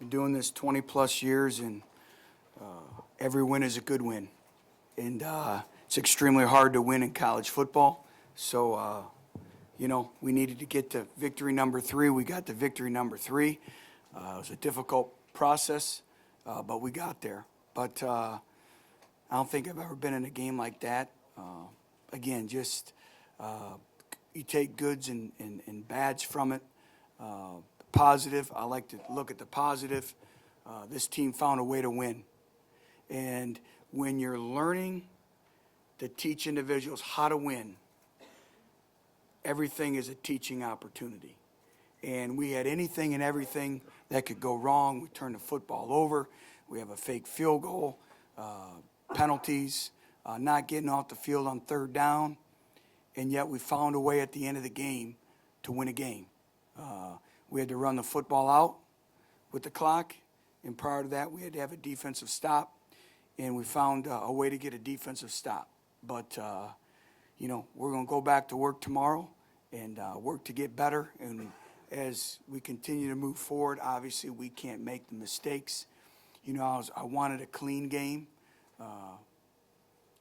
Been doing this 20-plus years, and every win is a good win. And it's extremely hard to win in college football. So, we needed to get to victory number 3. We got to victory number 3. It was a difficult process, but we got there. But I don't think I've ever been in a game like that. Again, just you take goods and bads from it. Positive, I like to look at the positive. This team found a way to win. And when you're learning to teach individuals how to win, everything is a teaching opportunity. And we had anything and everything that could go wrong. We turned the football over. We have a fake field goal, penalties, not getting off the field on third down. And yet we found a way at the end of the game to win a game. We had to run the football out with the clock. And prior to that, we had to have a defensive stop. And we found a way to get a defensive stop. But, we're going to go back to work tomorrow and work to get better. And as we continue to move forward, obviously we can't make the mistakes. I wanted a clean game,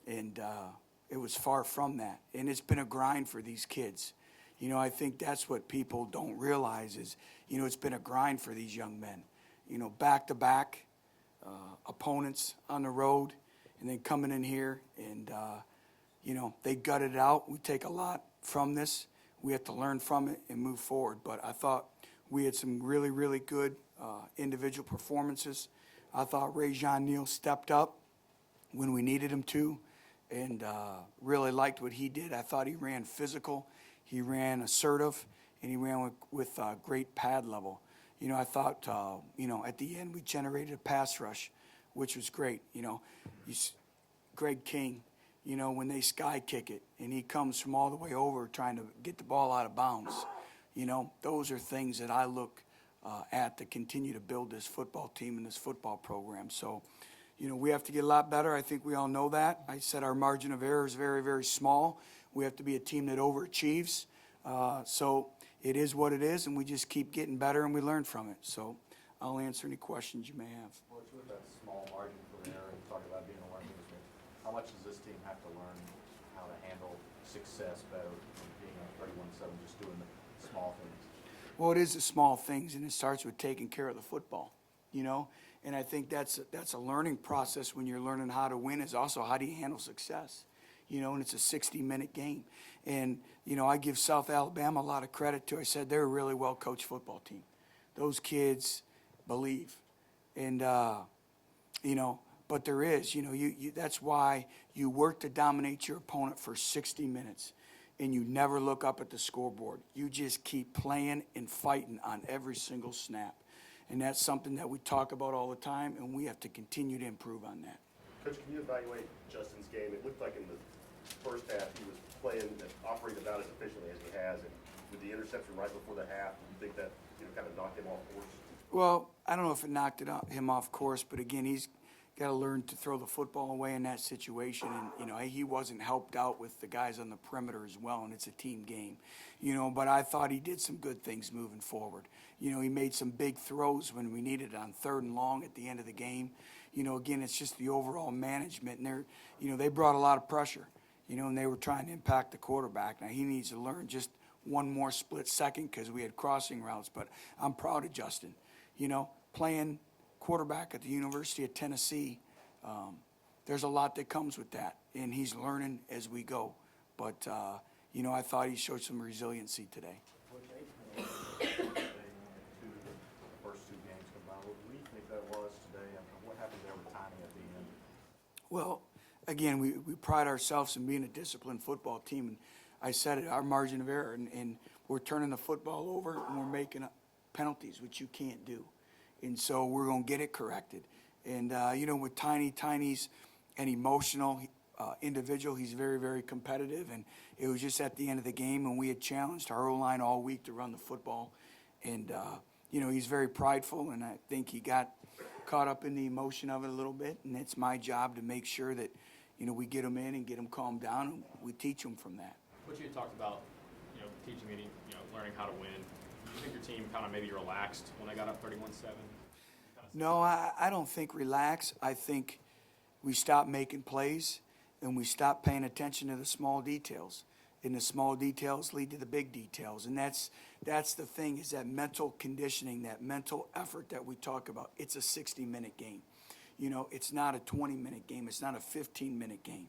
and it was far from that. And it's been a grind for these kids. I think that's what people don't realize is, it's been a grind for these young men. Back-to-back opponents on the road, and then coming in here and, they gutted it out. We take a lot from this. We have to learn from it and move forward. But I thought we had some really, really good individual performances. I thought Rajon Neal stepped up when we needed him to, and really liked what he did. I thought he ran physical, he ran assertive, and he ran with great pad level. I thought, at the end we generated a pass rush, which was great. Greg King, when they sky kick it, and he comes from all the way over trying to get the ball out of bounds. Those are things that I look at to continue to build this football team and this football program. So, we have to get a lot better. I think we all know that. I said our margin of error is very, very small. We have to be a team that overachieves. So it is what it is, and we just keep getting better and we learn from it. So I'll answer any questions you may have. Well, it's with that small margin for error and talk about being a learning experience. How much does this team have to learn how to handle success better than being a 31-7, just doing the small things? Well, it is the small things, and it starts with taking care of the football, And I think that's a learning process when you're learning how to win, is also how do you handle success, and it's a 60-minute game. And, I give South Alabama a lot of credit too. I said they're a really well-coached football team. Those kids believe. And, but there is, that's why you work to dominate your opponent for 60 minutes. And you never look up at the scoreboard. You just keep playing and fighting on every single snap. And that's something that we talk about all the time, and we have to continue to improve on that. Coach, can you evaluate Justin's game? It looked like in the first half he was playing and operating about as efficiently as he has. And with the interception right before the half, do you think that kind of knocked him off course? Well, I don't know if it knocked him off course, but again, he's got to learn to throw the football away in that situation. And, he wasn't helped out with the guys on the perimeter as well, and it's a team game. But I thought he did some good things moving forward. He made some big throws when we needed it on 3rd and long at the end of the game. Again, it's just the overall management. And they brought a lot of pressure, and they were trying to impact the quarterback. Now, he needs to learn just one more split second because we had crossing routes. But I'm proud of Justin, playing quarterback at the University of Tennessee. There's a lot that comes with that, and he's learning as we go. But, I thought he showed some resiliency today. The first 2 games combined. What do you think that was today, and what happened there with timing at the end? Well, again, we pride ourselves in being a disciplined football team, and I said it, our margin of error, and we're turning the football over, and we're making penalties, which you can't do. And so we're going to get it corrected. And, with Tiny's an emotional individual. He's very, very competitive. And it was just at the end of the game when we had challenged our O-line all week to run the football. And, he's very prideful, and I think he got caught up in the emotion of it a little bit. And it's my job to make sure that, we get him in and get him calmed down, and we teach him from that. What you had talked about, teaching learning how to win. Do you think your team kind of maybe relaxed when they got up 31-7? No, I don't think relax. I think we stop making plays and we stop paying attention to the small details. And the small details lead to the big details. And that's the thing, is that mental conditioning, that mental effort that we talk about. It's a 60-minute game. You know, it's not a 20-minute game. It's not a 15-minute game.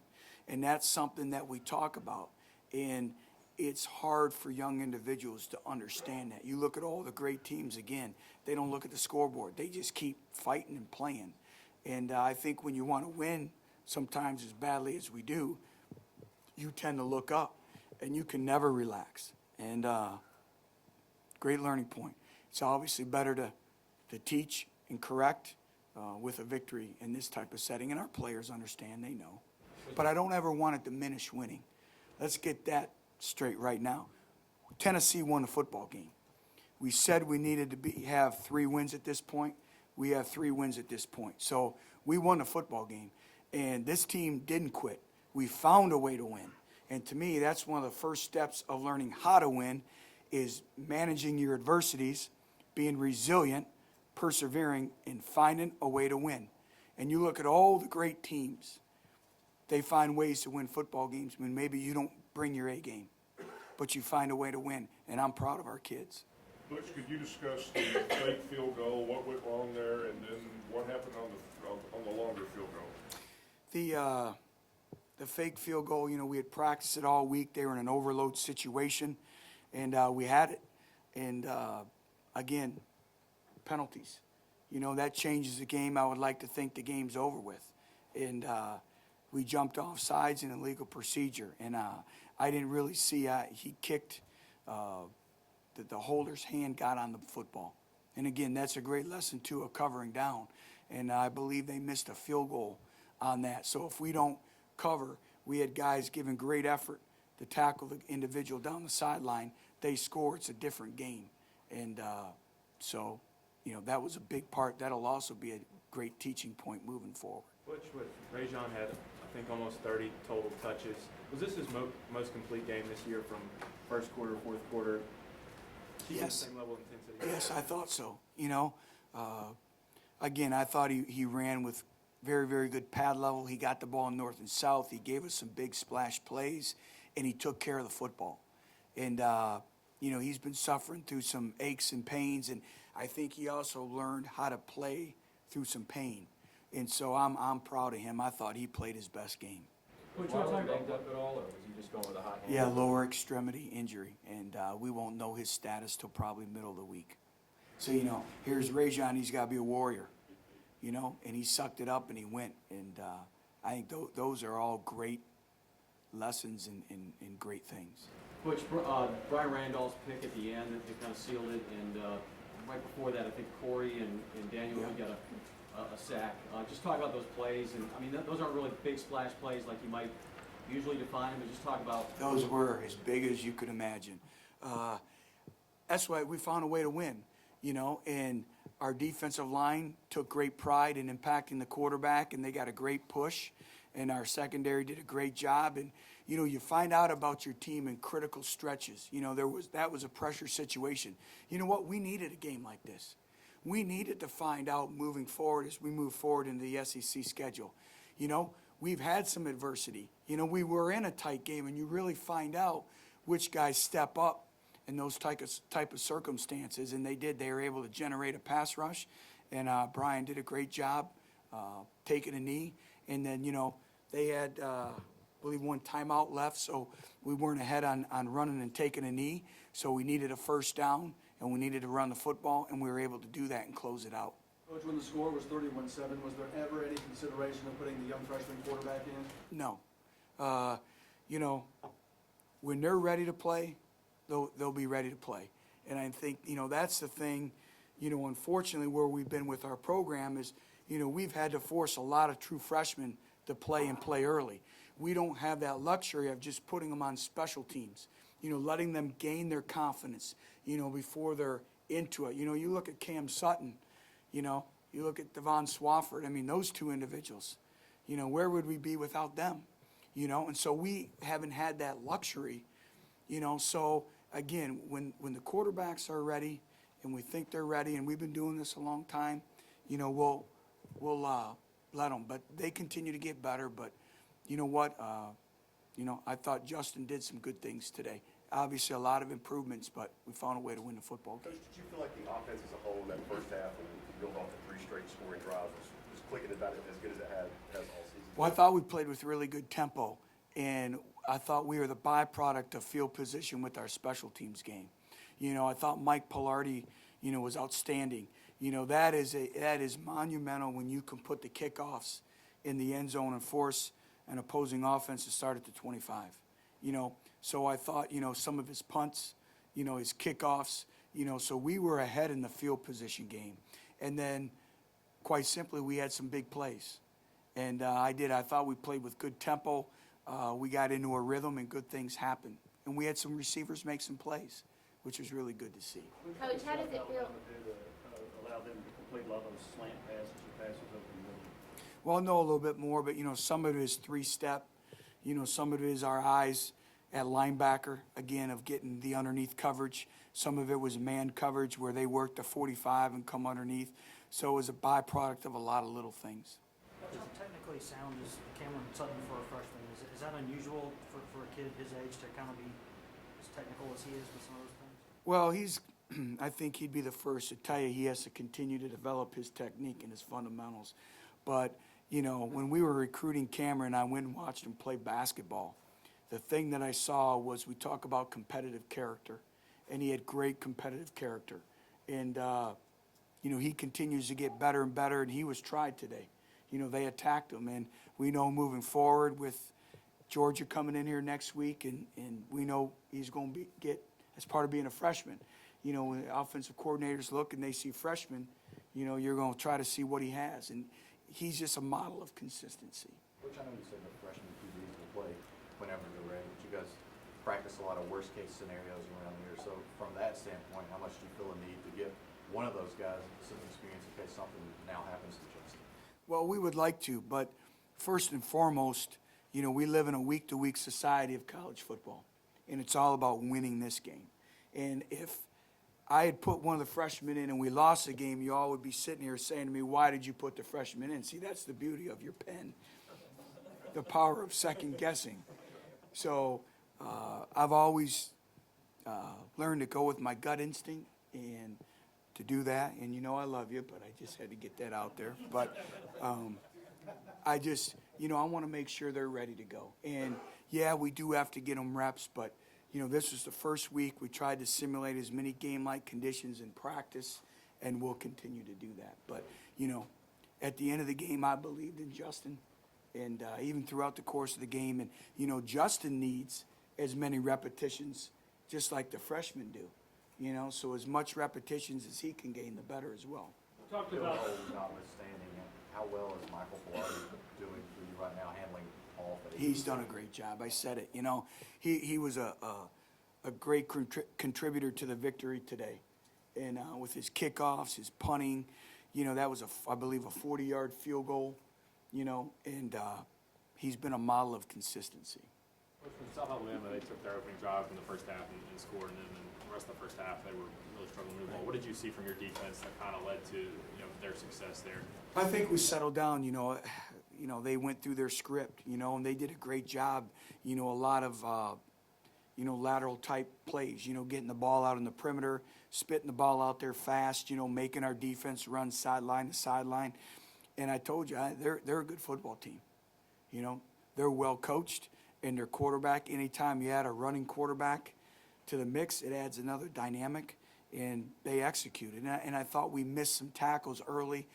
And that's something that we talk about. And it's hard for young individuals to understand that. You look at all the great teams, again, they don't look at the scoreboard. They just keep fighting and playing. And I think when you want to win, sometimes as badly as we do, you tend to look up, and you can never relax. And great learning point. It's obviously better to teach and correct with a victory in this type of setting. And our players understand, they know. But I don't ever want to diminish winning. Let's get that straight right now. Tennessee won a football game. We said we needed to have 3 wins at this point. We have 3 wins at this point. So we won the football game. And this team didn't quit. We found a way to win. And to me, that's one of the first steps of learning how to win, is managing your adversities, being resilient, persevering, and finding a way to win. And you look at all the great teams, they find ways to win football games. I mean, maybe you don't bring your A game, but you find a way to win. And I'm proud of our kids. Butch, could you discuss the fake field goal, what went wrong there, and then what happened on the longer field goal? The fake field goal, you know, we had practiced it all week. They were in an overload situation, and we had it. And, again, penalties. You know, that changes the game. I would like to think the game's over with. And we jumped off sides in illegal procedure. And I didn't really see, he kicked, the holder's hand got on the football. And, again, that's a great lesson, too, of covering down. And I believe they missed a field goal on that. So if we don't cover, we had guys giving great effort to tackle the individual down the sideline. They score, it's a different game. And so, you know, that was a big part. That'll also be a great teaching point moving forward. Butch, with Rajon had, I think, almost 30 total touches. Was this his most complete game this year from first quarter, fourth quarter? Keeping Yes. the same level of intensity? Yes, I thought so. You know, again, I thought he ran with very, very good pad level. He got the ball north and south. He gave us some big splash plays, and he took care of the football. And, you know, he's been suffering through some aches and pains, and I think he also learned how to play through some pain. And so I'm proud of him. I thought he played his best game. Was Marlon banged up at all, or was he just going with a hot hand? Yeah, lower extremity injury, and we won't know his status till probably middle of the week. So, you know, here's Rajon. He's got to be a warrior, you know, and he sucked it up and he went. And I think those are all great lessons and great things. Butch, Brian Randolph's pick at the end, it kind of sealed it, and right before that, I think Corey and Daniel Yeah. got a sack. Just talk about those plays, and I mean, those aren't really big splash plays like you might usually define them, but just talk about. Those were as big as you could imagine. That's why we found a way to win, you know, and our defensive line took great pride in impacting the quarterback, and they got a great push, and our secondary did a great job. And, you know, you find out about your team in critical stretches. You know, that was a pressure situation. You know what? We needed a game like this. We needed to find out moving forward as we move forward into the SEC schedule. You know, we've had some adversity. You know, we were in a tight game, and you really find out which guys step up in those type of circumstances, and they did. They were able to generate a pass rush, and Brian did a great job taking a knee. And then, you know, they had, I believe, one timeout left, so we weren't ahead on running and taking a knee. So we needed a first down, and we needed to run the football, and we were able to do that and close it out. Coach, when the score was 31-7, was there ever any consideration of putting the young freshman quarterback in? No. You know, when they're ready to play, they'll be ready to play. And I think, you know, that's the thing, you know, unfortunately, where we've been with our program is, you know, we've had to force a lot of true freshmen to play and play early. We don't have that luxury of just putting them on special teams, you know, letting them gain their confidence, you know, before they're into it. You know, you look at Cam Sutton, you know, you look at Devon Swafford. I mean, those two individuals, you know, where would we be without them? You know, and so we haven't had that luxury, you know. So, again, when the quarterbacks are ready and we think they're ready, and we've been doing this a long time, we'll let them. But they continue to get better. But you know what? I thought Justin did some good things today. Obviously, a lot of improvements, but we found a way to win the football game. Coach, did you feel like the offense as a whole in that first half, when you built off the 3 straight scoring drives, was clicking about it as good as it has all season? Well, I thought we played with really good tempo, and I thought we were the byproduct of field position with our special teams game. I thought Mike Pilardi, was outstanding. That is monumental when you can put the kickoffs in the end zone and force an opposing offense to start at the 25. So I thought, some of his punts, his kickoffs, so we were ahead in the field position game. And then, quite simply, we had some big plays. And I thought we played with good tempo. We got into a rhythm and good things happened. And we had some receivers make some plays, which was really good to see. Coach, how does it feel? Allow them to complete a lot of those slant passes or passes over the middle? Well, I know a little bit more, but, some of it is 3-step. Some of it is our eyes at linebacker, again, of getting the underneath coverage. Some of it was man coverage where they worked the 45 and come underneath. So it was a byproduct of a lot of little things. How technically sound is Cameron Sutton for a freshman? Is that unusual for a kid his age to kind of be as technical as he is with some of those things? Well, I think he'd be the first to tell you he has to continue to develop his technique and his fundamentals. But, when we were recruiting Cameron, I went and watched him play basketball. The thing that I saw was we talk about competitive character, and he had great competitive character. And, he continues to get better and better, and he was tried today. They attacked him, and we know moving forward with Georgia coming in here next week, and we know he's going to get, as part of being a freshman, when the offensive coordinators look and they see freshmen, you're going to try to see what he has. And he's just a model of consistency. Which I know you said the freshman QBs will play whenever they're ready, but you guys practice a lot of worst-case scenarios around here. So from that standpoint, how much do you feel a need to get one of those guys some experience in case something now happens to Justin? Well, we would like to, but first and foremost, we live in a week-to-week society of college football, and it's all about winning this game. And if I had put one of the freshmen in and we lost the game, you all would be sitting here saying to me, why did you put the freshman in? See, that's the beauty of your pen, the power of second guessing. So I've always learned to go with my gut instinct and to do that. And I love you, but I just had to get that out there. But I just, I want to make sure they're ready to go. And yeah, we do have to get them reps, but this was the first week. We tried to simulate as many game-like conditions in practice, and we'll continue to do that. But, at the end of the game, I believed in Justin, and even throughout the course of the game. And, Justin needs as many repetitions just like the freshmen do. So as much repetitions as he can gain, the better as well. Talked Field about goal notwithstanding, how well is Michael Pilardi doing for you right now, handling all phases? He's done a great job. I said it. He was a great contributor to the victory today. And with his kickoffs, his punting, that was, I believe, a 40-yard field goal, and he's been a model of consistency. From South Alabama, they took their opening drive in the first half and scored, and then the rest of the first half, they were really struggling to move the ball. What did you see from your defense that kind of led to their success there? I think we settled down. They went through their script, and they did a great job. A lot of lateral type plays. Getting the ball out on the perimeter, spitting the ball out there fast. Making our defense run sideline to sideline. And I told you, they're a good football team. They're well coached. And their quarterback, anytime you add a running quarterback to the mix, it adds another dynamic, and they executed. And I thought we missed some tackles early.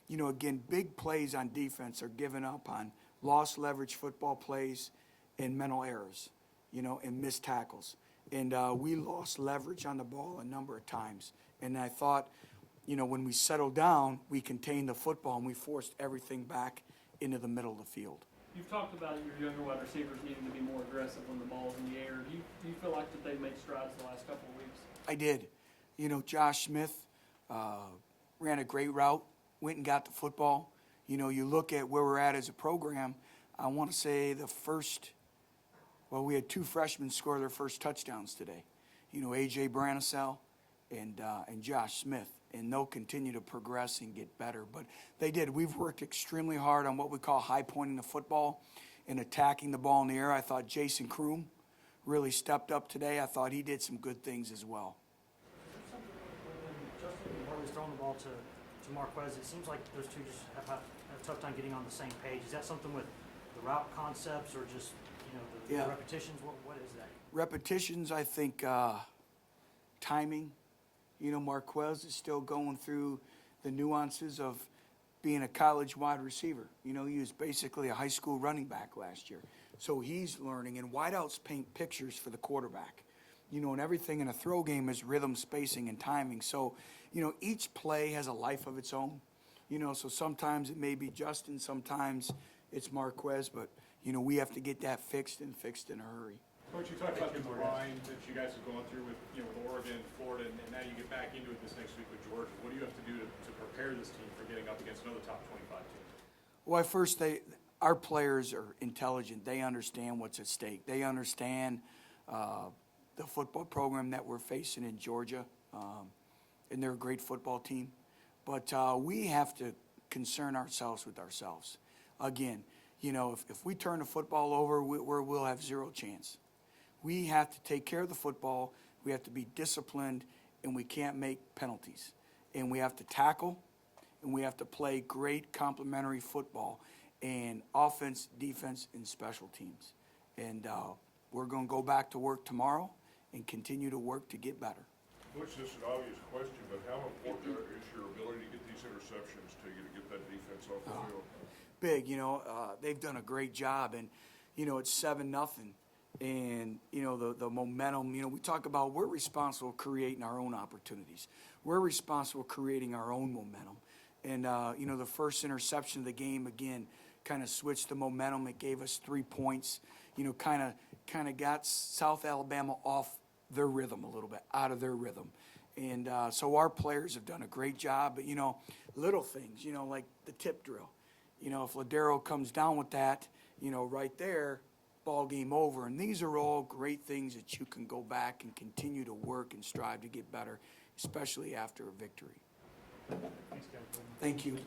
Again, big plays on defense are given up on lost leverage football plays and mental errors, and missed tackles. And we lost leverage on the ball a number of times. And I thought, when we settled down, we contained the football and we forced everything back into the middle of the field. You've talked about your younger wide receivers needing to be more aggressive when the ball's in the air. Do you feel like that they've made strides the last couple of weeks? I did. Josh Smith ran a great route, went and got the football. You look at where we're at as a program, I want to say we had 2 freshmen score their first touchdowns today. A.J. Branisell and Josh Smith. and they'll continue to progress and get better. But they did. We've worked extremely hard on what we call high pointing the football and attacking the ball in the air. I thought Jason Kroom really stepped up today. I thought he did some good things as well. When Justin Harley's throwing the ball to Marquez, it seems like those two just have a tough time getting on the same page. Is that something with the route concepts or just, the Yeah. repetitions? What is that? Repetitions, I think, timing. Marquez is still going through the nuances of being a college wide receiver. He was basically a high school running back last year. So he's learning, and wideouts paint pictures for the quarterback. And everything in a throw game is rhythm, spacing, and timing. So, each play has a life of its own. So sometimes it may be Justin, sometimes it's Marquez, but, we have to get that fixed in a hurry. Coach, you talked about the grind that you guys have gone through with, with Oregon, Florida, and now you get back into it this next week with Georgia. What do you have to do to prepare this team for getting up against another top 25 team? Well, first, our players are intelligent. They understand what's at stake. They understand the football program that we're facing in Georgia, and they're a great football team. But we have to concern ourselves with ourselves. Again, if we turn the football over, we'll have zero chance. We have to take care of the football. We have to be disciplined, and we can't make penalties. And we have to tackle, and we have to play great complementary football and offense, defense, and special teams. And we're going to go back to work tomorrow and continue to work to get better. Butch, this is an obvious question, but how important is your ability to get these interceptions to you to get that defense off the field? Big, they've done a great job, and it's 7-0, and the momentum. We talk about we're responsible for creating our own opportunities. We're responsible for creating our own momentum, and the first interception of the game again kind of switched the momentum. It gave us 3 points. Kind of got South Alabama off their rhythm a little bit, out of their rhythm, and so our players have done a great job. But little things, like the tip drill. If Ladero comes down with that, right there, ball game over. And these are all great things that you can go back and continue to work and strive to get better, especially after a victory. Thanks, Kevin. Thank you.